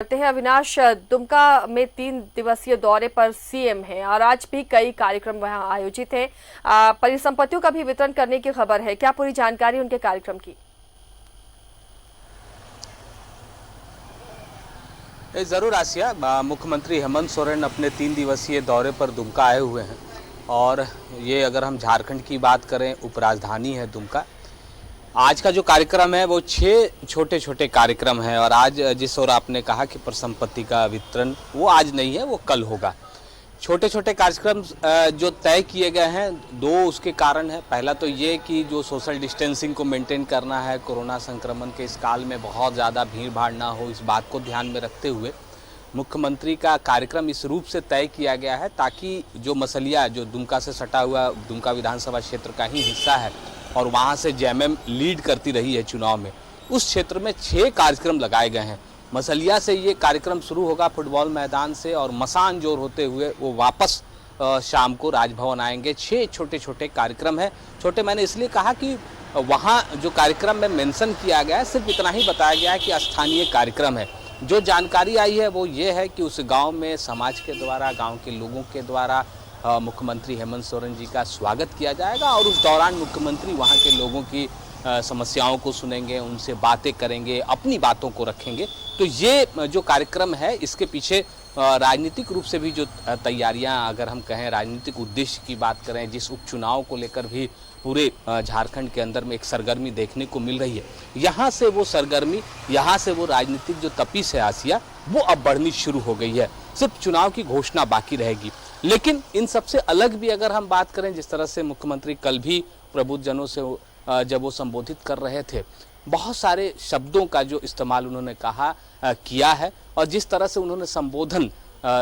करते हैं। अविनाश, दुमका में 3 दिवसीय दौरे पर सीएम हैं और आज भी कई कार्यक्रम वहां आयोजित हैं। परिसंपत्तियों का भी वितरण करने की खबर है। क्या पूरी जानकारी उनके कार्यक्रम की? जरूर आसिया, मुख्यमंत्री हेमंत सोरेन अपने 3 दिवसीय दौरे पर दुमका आए हुए हैं। और ये अगर हम झारखंड की बात करें, उपराजधानी है दुमका। आज का जो कार्यक्रम है वो 6 छोटे छोटे कार्यक्रम हैं। और आज जिस ओर आपने कहा कि परिसंपत्ति का वितरण, वो आज नहीं है, वो कल होगा। छोटे छोटे कार्यक्रम जो तय किए गए हैं, 2 उसके कारण है। पहला तो ये कि जो सोशल डिस्टेंसिंग को मेंटेन करना है, कोरोना संक्रमण के इस काल में बहुत ज़्यादा भीड़ भाड़ ना हो, इस बात को ध्यान में रखते हुए मुख्यमंत्री का कार्यक्रम इस रूप से तय किया गया है ताकि जो मसलिया, जो दुमका से सटा हुआ दुमका विधानसभा क्षेत्र का ही हिस्सा है और वहाँ से जेएमएम लीड करती रही है चुनाव में, उस क्षेत्र में 6 कार्यक्रम लगाए गए हैं। मसलिया से ये कार्यक्रम शुरू होगा फुटबॉल मैदान से, और मसान जोर होते हुए वो वापस शाम को राजभवन आएंगे। 6 छोटे छोटे कार्यक्रम है। छोटे मैंने इसलिए कहा कि वहाँ जो कार्यक्रम में मेंशन किया गया है, सिर्फ इतना ही बताया गया है कि स्थानीय कार्यक्रम है। जो जानकारी आई है वो ये है कि उस गांव में समाज के द्वारा, गांव के लोगों के द्वारा मुख्यमंत्री हेमंत सोरेन जी का स्वागत किया जाएगा। और उस दौरान मुख्यमंत्री वहां के लोगों की समस्याओं को सुनेंगे, उनसे बातें करेंगे, अपनी बातों को रखेंगे। तो ये जो कार्यक्रम है, इसके पीछे राजनीतिक रूप से भी जो तैयारियां, अगर हम कहें राजनीतिक उद्देश्य की बात करें, जिस उपचुनाव को लेकर भी पूरे झारखंड के अंदर में एक सरगर्मी देखने को मिल रही है, यहाँ से वो सरगर्मी, यहाँ से वो राजनीतिक जो तपिश है आसिया, वो अब बढ़नी शुरू हो गई है। सिर्फ चुनाव की घोषणा बाकी रहेगी। लेकिन इन सबसे अलग भी अगर हम बात करें, जिस तरह से मुख्यमंत्री कल भी प्रबुद्धजनों से जब वो संबोधित कर रहे थे, बहुत सारे शब्दों का जो इस्तेमाल उन्होंने किया है, और जिस तरह से उन्होंने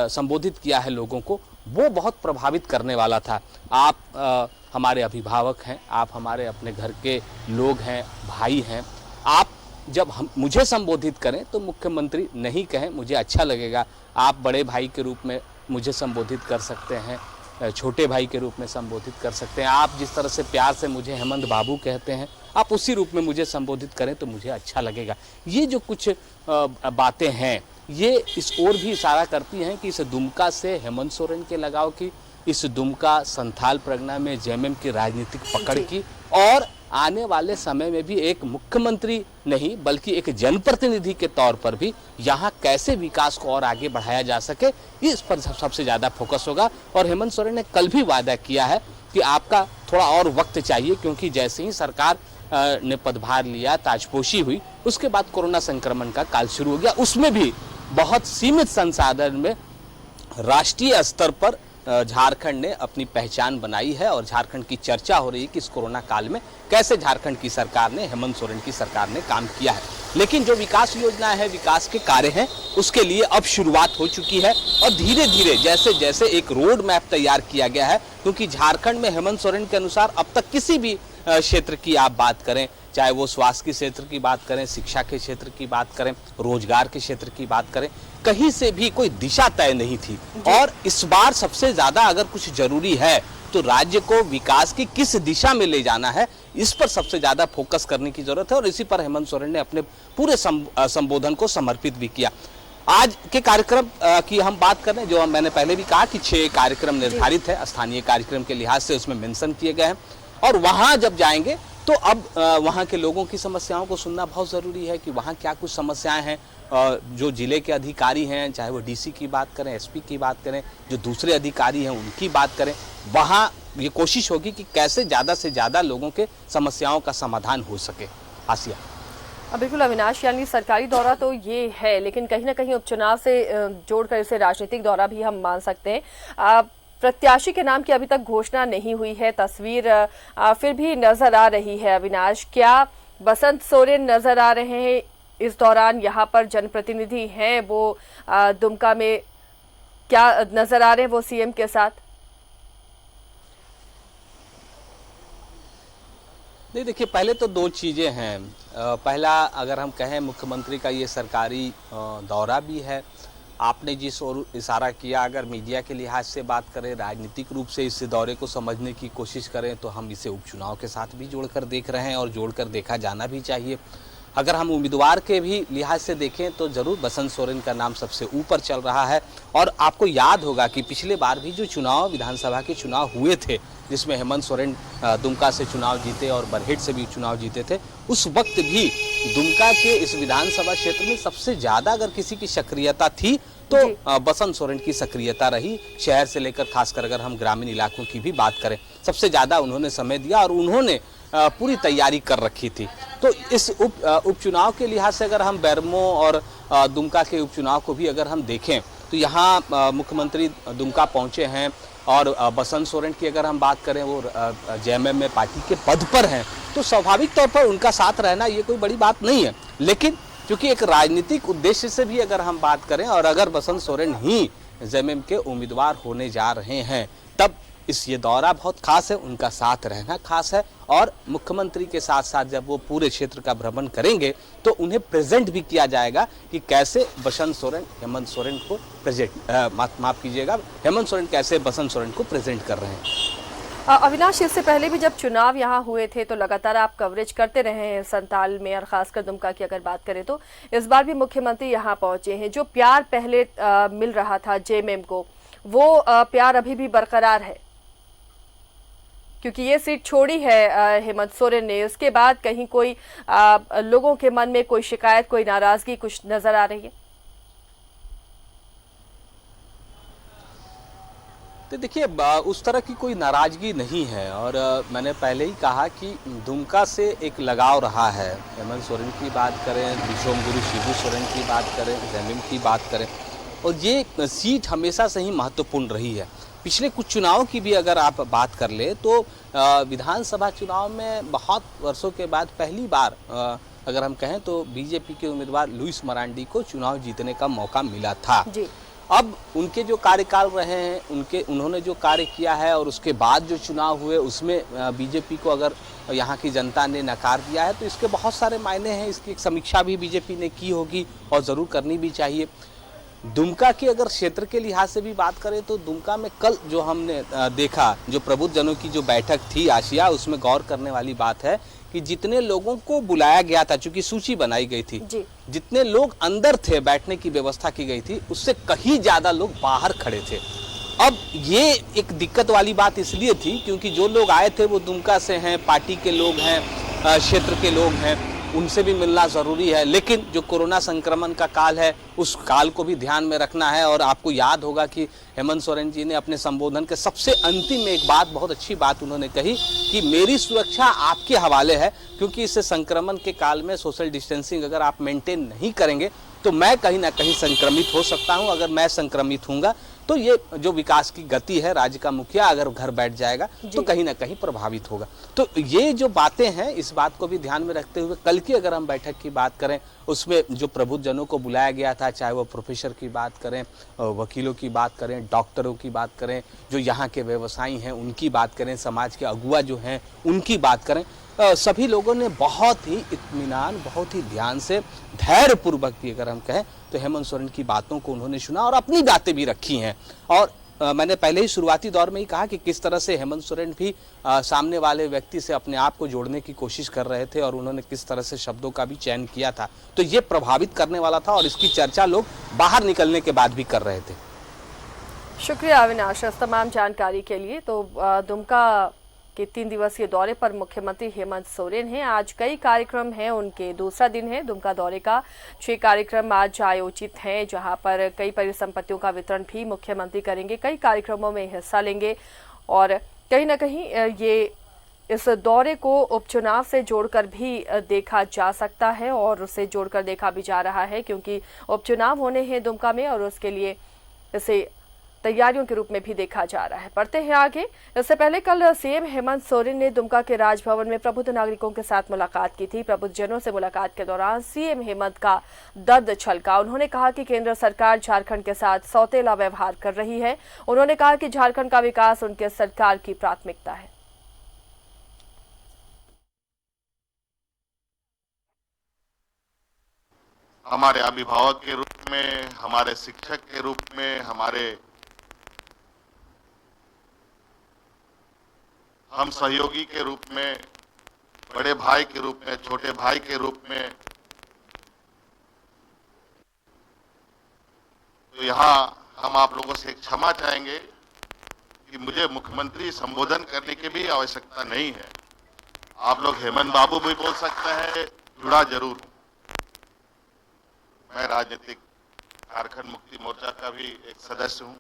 संबोधित किया है लोगों को, वो बहुत प्रभावित करने वाला था। आप हमारे अभिभावक हैं, आप हमारे अपने घर के लोग हैं, भाई हैं। आप जब मुझे संबोधित करें तो मुख्यमंत्री नहीं कहें, मुझे अच्छा लगेगा। आप बड़े भाई के रूप में मुझे संबोधित कर सकते हैं, छोटे भाई के रूप में संबोधित कर सकते हैं। आप जिस तरह से प्यार से मुझे हेमंत बाबू कहते हैं, आप उसी रूप में मुझे संबोधित करें तो मुझे अच्छा लगेगा। ये जो कुछ बातें हैं, ये इस ओर भी इशारा करती हैं कि इस दुमका से हेमंत सोरेन के लगाव की, इस दुमका संथाल परगना में जेएमएम की राजनीतिक पकड़ की, और आने वाले समय में भी एक मुख्यमंत्री नहीं बल्कि एक जनप्रतिनिधि के तौर पर भी यहाँ कैसे विकास को और आगे बढ़ाया जा सके, इस पर सबसे ज़्यादा फोकस होगा। और हेमंत सोरेन ने कल भी वादा किया है कि आपका थोड़ा और वक्त चाहिए, क्योंकि जैसे ही सरकार ने पदभार लिया, ताजपोशी हुई, उसके बाद कोरोना संक्रमण का काल शुरू हो गया। उसमें भी बहुत सीमित संसाधन में राष्ट्रीय स्तर पर झारखंड ने अपनी पहचान बनाई है, और झारखंड की चर्चा हो रही है कि इस कोरोना काल में कैसे झारखंड की सरकार ने, हेमंत सोरेन की सरकार ने काम किया है। लेकिन जो विकास योजनाएं हैं, विकास के कार्य हैं, उसके लिए अब शुरुआत हो चुकी है। और धीरे धीरे जैसे जैसे एक रोड मैप तैयार किया गया है, क्योंकि झारखंड में हेमंत सोरेन के अनुसार अब तक किसी भी क्षेत्र की आप बात करें, चाहे वो स्वास्थ्य के क्षेत्र की बात करें, शिक्षा के क्षेत्र की बात करें, रोजगार के क्षेत्र की बात करें, कहीं से भी कोई दिशा तय नहीं थी। और इस बार सबसे ज्यादा अगर कुछ जरूरी है तो राज्य को विकास की किस दिशा में ले जाना है, इस पर सबसे ज्यादा फोकस करने की जरूरत है। और इसी पर हेमंत सोरेन ने अपने पूरे संबोधन को समर्पित भी किया। आज के कार्यक्रम की हम बात करें, जो मैंने पहले भी कहा कि 6 कार्यक्रम निर्धारित है, स्थानीय कार्यक्रम के लिहाज से उसमें मेंशन किए गए हैं। और वहां जब जाएंगे तो अब वहाँ के लोगों की समस्याओं को सुनना बहुत ज़रूरी है कि वहाँ क्या कुछ समस्याएं हैं। जो जिले के अधिकारी हैं, चाहे वो डीसी की बात करें, एसपी की बात करें, जो दूसरे अधिकारी हैं उनकी बात करें, वहाँ ये कोशिश होगी कि कैसे ज़्यादा से ज़्यादा लोगों के समस्याओं का समाधान हो सके। आसिया। बिल्कुल अविनाश, यानी सरकारी दौरा तो ये है, लेकिन कहीं ना कहीं उपचुनाव से जोड़कर इसे राजनीतिक दौरा भी हम मान सकते हैं। प्रत्याशी के नाम की अभी तक घोषणा नहीं हुई है, तस्वीर फिर भी नजर आ रही है। अविनाश, क्या बसंत सोरेन नजर आ रहे हैं इस दौरान? यहाँ पर जनप्रतिनिधि हैं वो दुमका में, क्या नजर आ रहे हैं वो सीएम के साथ? नहीं, देखिए, पहले तो 2 चीज़ें हैं। पहला, अगर हम कहें, मुख्यमंत्री का ये सरकारी दौरा भी है। आपने जिस ओर इशारा किया, अगर मीडिया के लिहाज से बात करें, राजनीतिक रूप से इस दौरे को समझने की कोशिश करें, तो हम इसे उपचुनाव के साथ भी जोड़कर देख रहे हैं, और जोड़कर देखा जाना भी चाहिए। अगर हम उम्मीदवार के भी लिहाज से देखें तो जरूर बसंत सोरेन का नाम सबसे ऊपर चल रहा है। और आपको याद होगा कि पिछले बार भी जो चुनाव विधानसभा के चुनाव हुए थे, जिसमें हेमंत सोरेन दुमका से चुनाव जीते और बरहेट से भी चुनाव जीते थे, उस वक्त भी दुमका के इस विधानसभा क्षेत्र में सबसे ज्यादा अगर किसी की सक्रियता थी तो बसंत सोरेन की सक्रियता रही। शहर से लेकर खासकर अगर हम ग्रामीण इलाकों की भी बात करें, सबसे ज्यादा उन्होंने समय दिया और उन्होंने पूरी तैयारी कर रखी थी। तो इस उपचुनाव के लिहाज से अगर हम बैरमो और दुमका के उपचुनाव को भी अगर हम देखें तो यहाँ मुख्यमंत्री दुमका पहुंचे हैं और बसंत सोरेन की अगर हम बात करें वो जेएमएम में पार्टी के पद पर हैं, तो स्वाभाविक तौर पर उनका साथ रहना ये कोई बड़ी बात नहीं है। लेकिन क्योंकि एक राजनीतिक उद्देश्य से भी अगर हम बात करें और अगर बसंत सोरेन ही जेएमएम के उम्मीदवार होने जा रहे हैं, तब ये दौरा बहुत खास है, उनका साथ रहना खास है। और मुख्यमंत्री के साथ साथ जब वो पूरे क्षेत्र का भ्रमण करेंगे तो उन्हें प्रेजेंट भी किया जाएगा कि कैसे बसंत सोरेन हेमंत सोरेन को माफ कीजिएगा, हेमंत सोरेन कैसे बसंत सोरेन को प्रेजेंट कर रहे हैं। अविनाश, इससे पहले भी जब चुनाव यहाँ हुए थे तो लगातार आप कवरेज करते रहे हैं संताल में, और खासकर दुमका की अगर बात करें तो इस बार भी मुख्यमंत्री यहाँ पहुंचे हैं। जो प्यार पहले मिल रहा था जेएमएम को, वो प्यार अभी भी बरकरार है, क्योंकि ये सीट छोड़ी है हेमंत सोरेन ने। उसके बाद कहीं कोई लोगों के मन में कोई शिकायत, कोई नाराजगी कुछ नजर आ रही है? तो देखिए, उस तरह की कोई नाराजगी नहीं है। और मैंने पहले ही कहा कि दुमका से एक लगाव रहा है। हेमंत सोरेन की बात करें, विश्वम गुरु शिबू सोरेन की बात करें, जेएमएम की बात करें, और ये सीट हमेशा से ही महत्वपूर्ण रही है। पिछले कुछ चुनावों की भी अगर आप बात कर ले तो विधानसभा चुनाव में बहुत वर्षों के बाद पहली बार अगर हम कहें तो बीजेपी के उम्मीदवार लुइस मरांडी को चुनाव जीतने का मौका मिला था जी। अब उनके जो कार्यकाल रहे हैं, उन्होंने जो कार्य किया है और उसके बाद जो चुनाव हुए उसमें बीजेपी को अगर यहाँ की जनता ने नकार दिया है तो इसके बहुत सारे मायने हैं। इसकी एक समीक्षा भी बीजेपी ने की होगी और ज़रूर करनी भी चाहिए। दुमका के अगर क्षेत्र के लिहाज से भी बात करें तो दुमका में कल जो हमने देखा, जो प्रबुद्धजनों की जो बैठक थी आशिया, उसमें गौर करने वाली बात है कि जितने लोगों को बुलाया गया था, चूंकि सूची बनाई गई थी, जितने लोग अंदर थे, बैठने की व्यवस्था की गई थी, उससे कहीं ज्यादा लोग बाहर खड़े थे। अब ये एक दिक्कत वाली बात इसलिए थी क्योंकि जो लोग आए थे वो दुमका से हैं, पार्टी के लोग हैं, क्षेत्र के लोग हैं, उनसे भी मिलना ज़रूरी है। लेकिन जो कोरोना संक्रमण का काल है उस काल को भी ध्यान में रखना है। और आपको याद होगा कि हेमंत सोरेन जी ने अपने संबोधन के सबसे अंतिम में एक बात, बहुत अच्छी बात उन्होंने कही कि मेरी सुरक्षा आपके हवाले है, क्योंकि इस संक्रमण के काल में सोशल डिस्टेंसिंग अगर आप मेंटेन नहीं करेंगे तो मैं कहीं ना कहीं संक्रमित हो सकता हूं। अगर मैं संक्रमित होऊंगा तो ये जो विकास की गति है, राज्य का मुखिया अगर घर बैठ जाएगा तो कहीं ना कहीं प्रभावित होगा। तो ये जो बातें हैं, इस बात को भी ध्यान में रखते हुए कल की अगर हम बैठक की बात करें, उसमें जो प्रबुद्धजनों को बुलाया गया था, चाहे वो प्रोफेसर की बात करें, वकीलों की बात करें, डॉक्टरों की बात करें, जो यहाँ के व्यवसायी हैं उनकी बात करें, समाज के अगुआ जो हैं उनकी बात करें, सभी लोगों ने बहुत ही इत्मीनान, बहुत ही ध्यान से, धैर्यपूर्वक भी अगर हम कहें तो हेमंत सोरेन की बातों को उन्होंने सुना और अपनी बातें भी रखी हैं। और मैंने पहले ही शुरुआती दौर में ही कहा कि किस तरह से हेमंत सोरेन भी सामने वाले व्यक्ति से अपने आप को जोड़ने की कोशिश कर रहे थे और उन्होंने किस तरह से शब्दों का भी चयन किया था। तो ये प्रभावित करने वाला था और इसकी चर्चा लोग बाहर निकलने के बाद भी कर रहे थे। शुक्रिया अविनाश तमाम जानकारी के लिए। तो दुमका के 3 दिवसीय दौरे पर मुख्यमंत्री हेमंत सोरेन हैं। आज कई कार्यक्रम हैं, उनके दूसरा दिन है दुमका दौरे का। 6 कार्यक्रम आज आयोजित हैं, जहां पर कई परिसंपत्तियों का वितरण भी मुख्यमंत्री करेंगे, कई कार्यक्रमों में हिस्सा लेंगे। और कहीं ना कहीं ये इस दौरे को उपचुनाव से जोड़कर भी देखा जा सकता है और उसे जोड़कर देखा भी जा रहा है, क्योंकि उपचुनाव होने हैं दुमका में और उसके लिए इसे तैयारियों के रूप में भी देखा जा रहा है। बढ़ते हैं आगे। इससे पहले कल सीएम हेमंत सोरेन ने दुमका के राजभवन में प्रबुद्ध नागरिकों के साथ मुलाकात की थी। प्रबुद्ध जनों से मुलाकात के दौरान सीएम हेमंत का दर्द छलका। उन्होंने कहा कि केंद्र सरकार झारखंड के साथ सौतेला व्यवहार कर रही है। उन्होंने कहा कि झारखंड का विकास उनके सरकार की प्राथमिकता है। हमारे अभिभावक के रूप में, हमारे शिक्षक के रूप में, हम सहयोगी के रूप में, बड़े भाई के रूप में, छोटे भाई के रूप में तो यहाँ हम आप लोगों से क्षमा चाहेंगे कि मुझे मुख्यमंत्री संबोधन करने की भी आवश्यकता नहीं है। आप लोग हेमंत बाबू भी बोल सकते हैं, जुड़ा जरूर हूं। मैं राजनीतिक झारखंड मुक्ति मोर्चा का भी एक सदस्य हूं,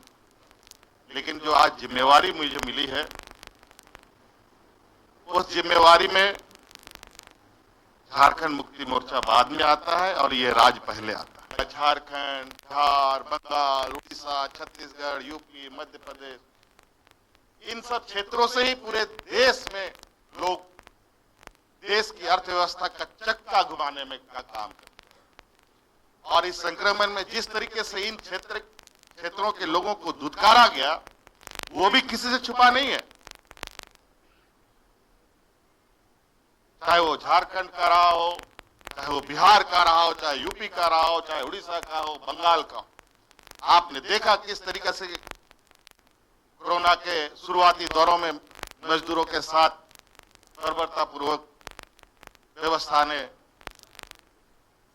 लेकिन जो आज जिम्मेवारी मुझे मिली है, उस जिम्मेवारी में झारखंड मुक्ति मोर्चा बाद में आता है और ये राज्य पहले आता है। झारखंड, बिहार, बंगाल, उड़ीसा, छत्तीसगढ़, यूपी, मध्य प्रदेश, इन सब क्षेत्रों से ही पूरे देश में लोग देश की अर्थव्यवस्था का चक्का घुमाने में का काम करते हैं। और इस संक्रमण में जिस तरीके से इन क्षेत्रों के लोगों को धुतकारा गया, वो भी किसी से छुपा नहीं है। चाहे वो झारखंड का रहा हो, चाहे वो बिहार का रहा हो, चाहे यूपी का रहा हो, चाहे उड़ीसा का हो, बंगाल का हो। आपने देखा किस तरीके से कोरोना के शुरुआती दौरों में मजदूरों के साथ बर्बरतापूर्वक व्यवस्था ने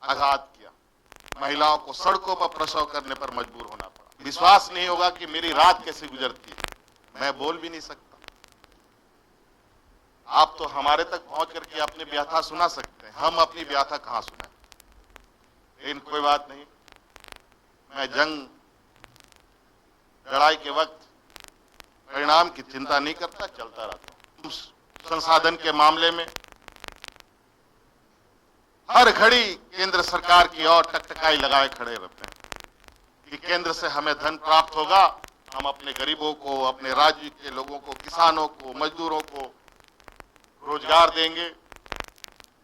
आघात किया। महिलाओं को सड़कों पर प्रसव करने पर मजबूर होना पड़ा। विश्वास नहीं होगा कि मेरी रात कैसे गुजरती है, मैं बोल भी नहीं सकता। आप तो हमारे तक पहुंच करके अपनी व्यथा सुना सकते हैं, हम अपनी व्यथा कहां सुनाएं। लेकिन कोई बात नहीं, मैं जंग लड़ाई के वक्त परिणाम की चिंता नहीं करता, चलता रहता हूं। संसाधन के मामले में हर घड़ी केंद्र सरकार की ओर टकटकाई लगाए खड़े रहते हैं कि केंद्र से हमें धन प्राप्त होगा, हम अपने गरीबों को, अपने राज्य के लोगों को, किसानों को, मजदूरों को रोजगार देंगे,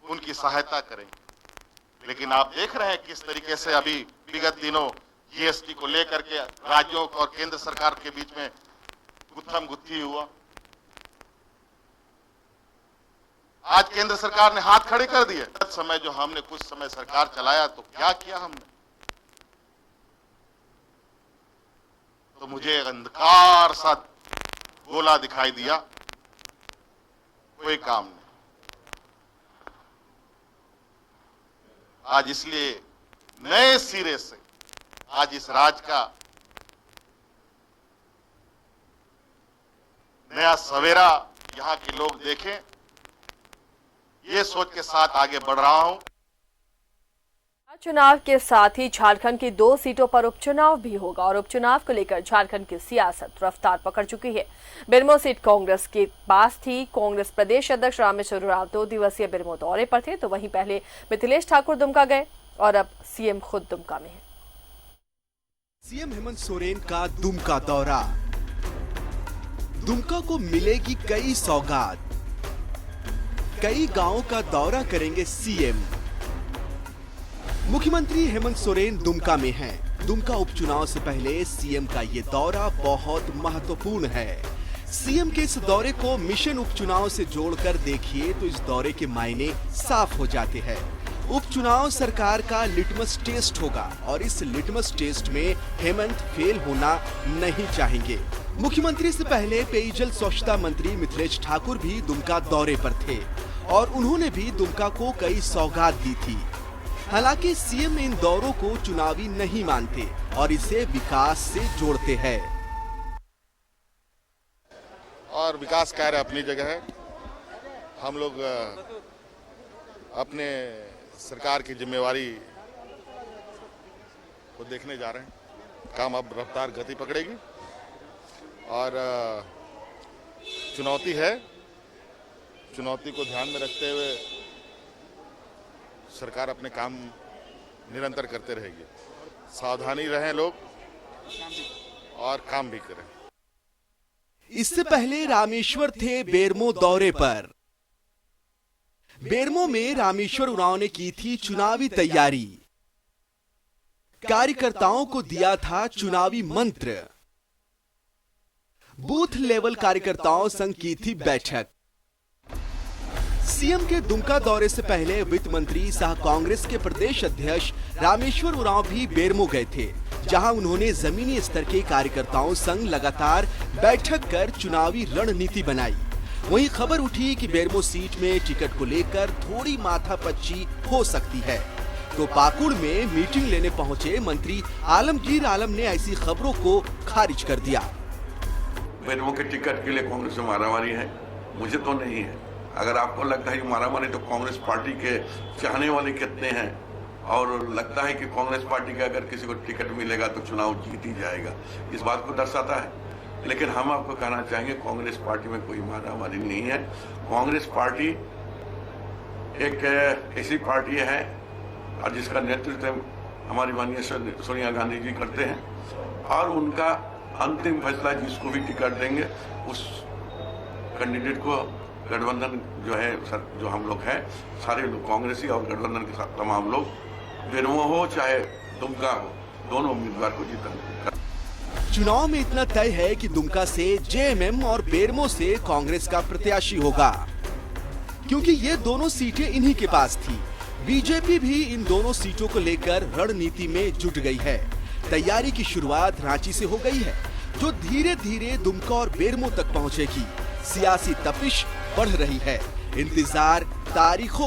उनकी सहायता करेंगे। लेकिन आप देख रहे हैं किस तरीके से अभी विगत दिनों जीएसटी को लेकर के राज्यों और केंद्र सरकार के बीच में गुत्थम गुत्थी हुआ। आज केंद्र सरकार ने हाथ खड़े कर दिए। तब समय जो हमने कुछ समय सरकार चलाया तो क्या किया हमने, तो मुझे अंधकार सा गोला दिखाई दिया, कोई काम नहीं। आज इसलिए नए सिरे से आज इस राज्य का नया सवेरा यहां के लोग देखें, ये सोच के साथ आगे बढ़ रहा हूं। चुनाव के साथ ही झारखंड की 2 सीटों पर उपचुनाव भी होगा और उपचुनाव को लेकर झारखंड की सियासत रफ्तार पकड़ चुकी है। बेरमो सीट कांग्रेस के पास थी। कांग्रेस प्रदेश अध्यक्ष रामेश्वर उरांव 2 दिवसीय बेरमो दौरे पर थे, तो वहीं पहले मिथिलेश ठाकुर दुमका गए और अब सीएम खुद दुमका में हैं। सीएम हेमंत सोरेन का दुमका दौरा। दुमका को मिलेगी कई सौगात। कई गांवों का दौरा करेंगे सीएम। मुख्यमंत्री हेमंत सोरेन दुमका में हैं। दुमका उपचुनाव से पहले सीएम का ये दौरा बहुत महत्वपूर्ण है। सीएम के इस दौरे को मिशन उपचुनाव से जोड़कर देखिए तो इस दौरे के मायने साफ हो जाते हैं। उपचुनाव सरकार का लिटमस टेस्ट होगा और इस लिटमस टेस्ट में हेमंत फेल होना नहीं चाहेंगे। मुख्यमंत्री से पहले पेयजल स्वच्छता मंत्री मिथिलेश ठाकुर भी दुमका दौरे पर थे और उन्होंने भी दुमका को कई सौगात दी थी। हालांकि सीएम इन दौरों को चुनावी नहीं मानते और इसे विकास से जोड़ते हैं। और विकास कार्य अपनी जगह है। हम लोग अपने सरकार की जिम्मेवारी को देखने जा रहे हैं। काम अब रफ्तार गति पकड़ेगी और चुनौती है। चुनौती को ध्यान में रखते हुए सरकार अपने काम निरंतर करते रहेगी। सावधानी रहें लोग और काम भी करें। इससे पहले रामेश्वर थे बेरमो दौरे पर। बेरमो में रामेश्वर उरांव ने की थी चुनावी तैयारी। कार्यकर्ताओं को दिया था चुनावी मंत्र। बूथ लेवल कार्यकर्ताओं संग की थी बैठक। सीएम के दुमका दौरे से पहले वित्त मंत्री सह कांग्रेस के प्रदेश अध्यक्ष रामेश्वर उरांव भी बेरमो गए थे, जहां उन्होंने जमीनी स्तर के कार्यकर्ताओं संग लगातार बैठक कर चुनावी रणनीति बनाई। वहीं खबर उठी कि बेरमो सीट में टिकट को लेकर थोड़ी माथापच्ची हो सकती है। तो पाकुड़ में मीटिंग लेने पहुंचे मंत्री आलमगीर आलम ने ऐसी खबरों को खारिज कर दिया। बेरमो के टिकट के लिए कांग्रेस में मारामारी है, मुझे तो नहीं है। अगर आपको लगता है कि मारामारी, तो कांग्रेस पार्टी के चाहने वाले कितने हैं, और लगता है कि कांग्रेस पार्टी का अगर किसी को टिकट मिलेगा तो चुनाव जीत ही जाएगा, इस बात को दर्शाता है। लेकिन हम आपको कहना चाहेंगे, कांग्रेस पार्टी में कोई मारामारी नहीं है। कांग्रेस पार्टी एक ऐसी पार्टी है और जिसका नेतृत्व हमारी माननीय सोनिया गांधी जी करते हैं, और उनका अंतिम फैसला जिसको भी टिकट देंगे उस कैंडिडेट को गठबंधन जो है, जो हम लोग हैं सारे लोग कांग्रेसी और गठबंधन के साथ तमाम लोग, बेरमो हो चाहे दुमका हो, दोनों उम्मीदवार को जीतेंगे। चुनाव में इतना तय है कि दुमका से जेएमएम और बेरमो से कांग्रेस का प्रत्याशी होगा, क्योंकि ये दोनों सीटें इन्हीं के पास थी। बीजेपी भी इन दोनों सीटों को लेकर रणनीति में जुट गई है। तैयारी की शुरुआत रांची से हो गई है, जो धीरे धीरे दुमका और बेरमो तक पहुंचेगी। सियासी तपिश बढ़ रही है, इंतजार तारीखों